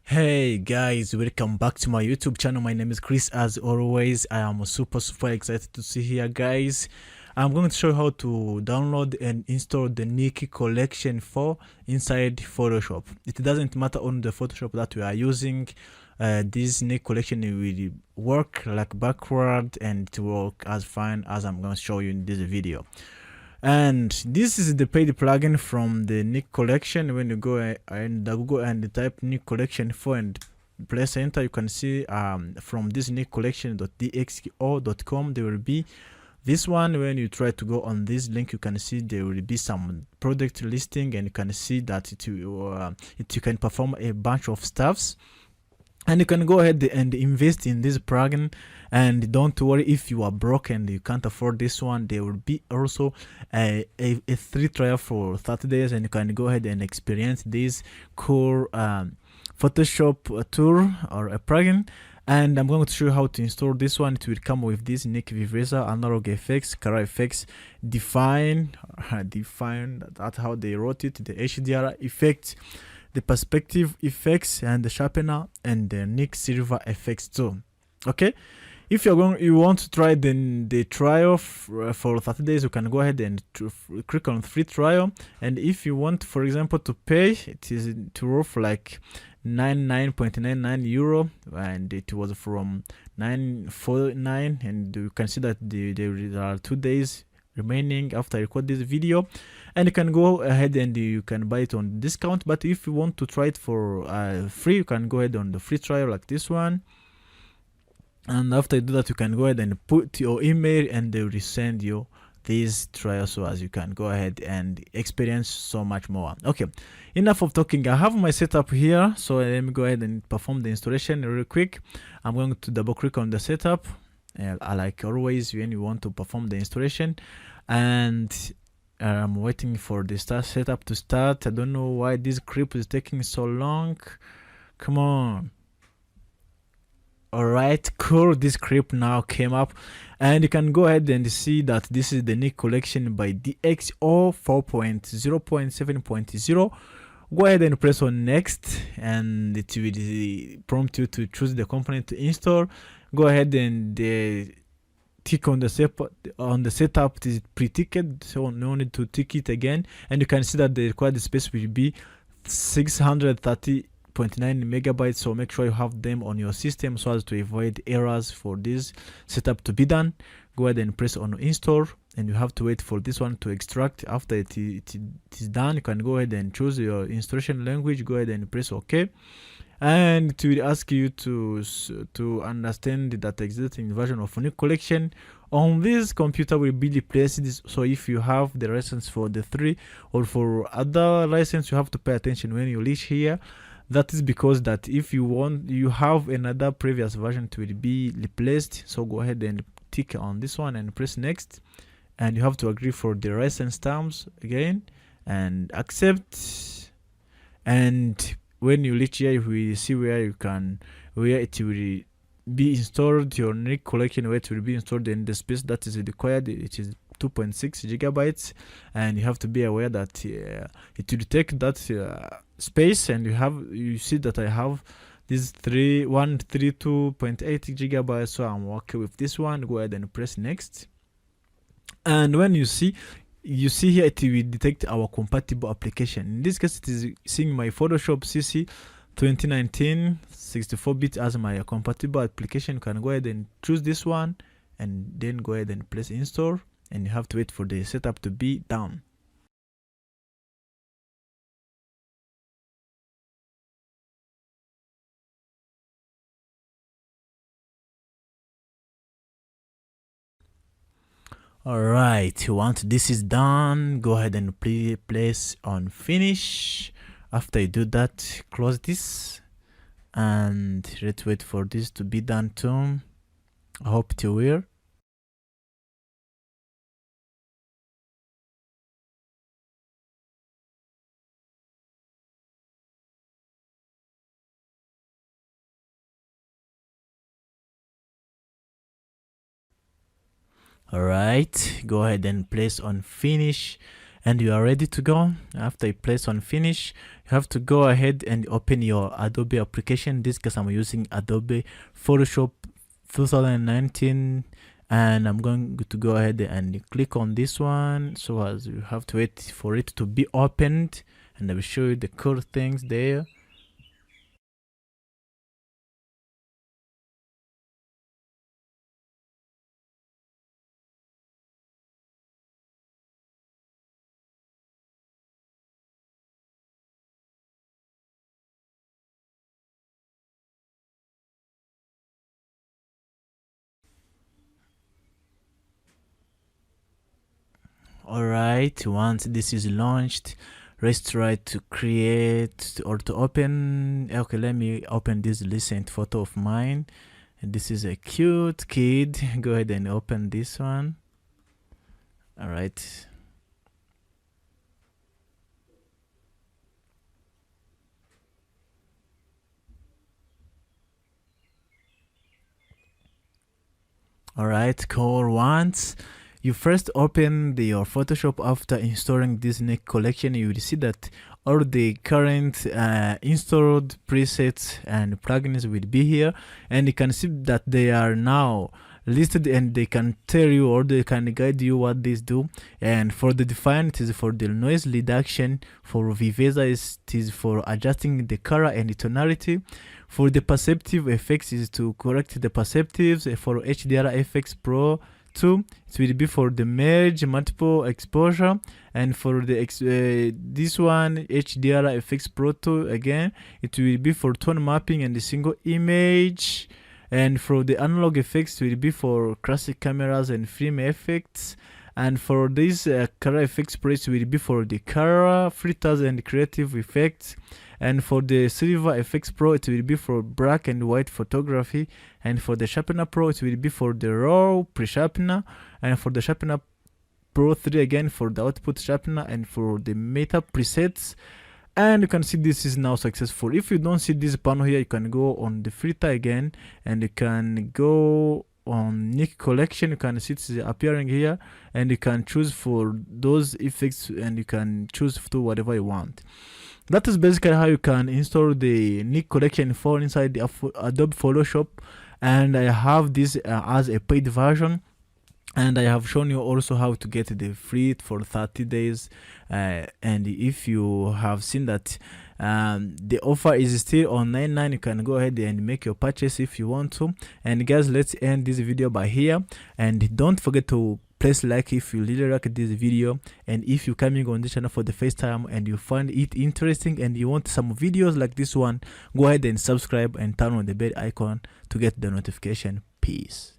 Hey guys, welcome back to my YouTube channel. My name is Chris. As always, I am super excited to see here, guys. I'm going to show you how to download and install the Nikki collection for inside Photoshop. It doesn't matter on the Photoshop that we are using. This Nikki collection will work like backward and to work as fine as I'm going to show you in this video. And this is the paid plugin from the Nick collection. When you go and Google and type Nick collection 4 and press enter, you can see from this Nick collection.dxo.com there will be this one. When you try to go on this link, you can see there will be some product listing, and you can see that you can perform a bunch of stuffs. And you can go ahead and invest in this plugin, and don't worry if you are broke and you can't afford this one. There will be also a free trial for 30 days, and you can go ahead and experience this cool Photoshop tool or a plugin. And I'm going to show you how to install this one. It will come with this Nick Viveza, Analog Effects, Color Effects, Define, that's how they wrote it, the HDR effects, the perspective effects, and the sharpener, and the Nick Silver effects too. Okay, if you want to try the trial for 30 days, you can go ahead and click on free trial. And if you want, for example, to pay, it is to worth like 99.99 euro, and it was from 949, and you can see that there are 2 days remaining after I record this video, and you can go ahead and you can buy it on discount. But if you want to try it for free, you can go ahead on the free trial like this one, and after you do that, you can go ahead and put your email and they will send you this trial, so as you can go ahead and experience so much more. Okay, enough of talking. I have my setup here, so let me go ahead and perform the installation real quick. I'm going to double click on the setup, like always when you want to perform the installation, and I'm waiting for the setup to start. I don't know why this script is taking so long. Come on. Alright, cool. This script now came up, and you can go ahead and see that this is the Nick collection by DxO 4.0.7.0. Go ahead and press on next, and it will prompt you to choose the component to install. Go ahead and tick on the setup. It is pre-ticked, so no need to tick it again. And you can see that the required space will be 630.9 megabytes, so make sure you have them on your system so as to avoid errors for this setup to be done. Go ahead and press on install, and you have to wait for this one to extract. After it is done, you can go ahead and choose your installation language. Go ahead and press OK, and it will ask you to understand that existing version of Nick collection on this computer will be replaced. So if you have the license for the 3 or for other license, you have to pay attention when you reach here. That is because that if you have another previous version, it will be replaced. So go ahead and tick on this one and press next, and you have to agree for the license terms again and accept. And when you reach here, you will see where it will be installed, your Nick collection, where it will be installed, in the space that is required. It is 2.6 gigabytes, and you have to be aware that it will take that space. And you see that I have this 132.8 gigabytes, so I'm okay with this one. Go ahead and press next, and when you see here, it will detect our compatible application. In this case, it is seeing my Photoshop CC 2019 64-bit as my compatible application. You can go ahead and choose this one, and then go ahead and press install, and you have to wait for the setup to be done. Alright, once this is done, go ahead and place on finish. After you do that, close this, and let's wait for this to be done too. I hope it will. Alright, go ahead and place on finish, and you are ready to go. After you press on finish, you have to go ahead and open your Adobe application. This case I'm using Adobe Photoshop 2019, and I'm going to go ahead and click on this one. So as you have to wait for it to be opened, and I will show you the cool things there. Alright, once this is launched, let's try to create or to open. Okay, let me open this recent photo of mine. And this is a cute kid. Go ahead and open this one. Alright. Alright, cool. Once you first open your Photoshop after installing this Nik collection, you will see that all the current installed presets and plugins will be here, and you can see that they are now listed and they can tell you or they can guide you what these do. And for the define, it is for the noise reduction. For Viveza, it is for adjusting the color and the tonality. For the perceptive effects, is to correct the perceptives. For HDR FX Pro 2, it will be for the merge multiple exposure. And for the this one, HDR FX Pro 2, again, it will be for tone mapping and the single image. And for the analog effects, it will be for classic cameras and film effects. And for this color effects Pro, it will be for the color filters and creative effects. And for the Silver FX Pro, it will be for black and white photography. And for the Sharpener Pro, it will be for the raw pre-sharpener. And for the Sharpener Pro 3, again for the output sharpener and for the meta presets. And you can see this is now successful. If you don't see this panel here, you can go on the filter again, and you can go on Nik collection. You can see it's appearing here, and you can choose for those effects, and you can choose to whatever you want. That is basically how you can install the Nik collection for inside the Adobe Photoshop. And I have this as a paid version, and I have shown you also how to get the free for 30 days. And if you have seen that the offer is still on 99, you can go ahead and make your purchase if you want to. And guys, let's end this video by here, and don't forget to press like if you really like this video. And if you're coming on this channel for the first time and you find it interesting and you want some videos like this one, go ahead and subscribe and turn on the bell icon to get the notification. Peace.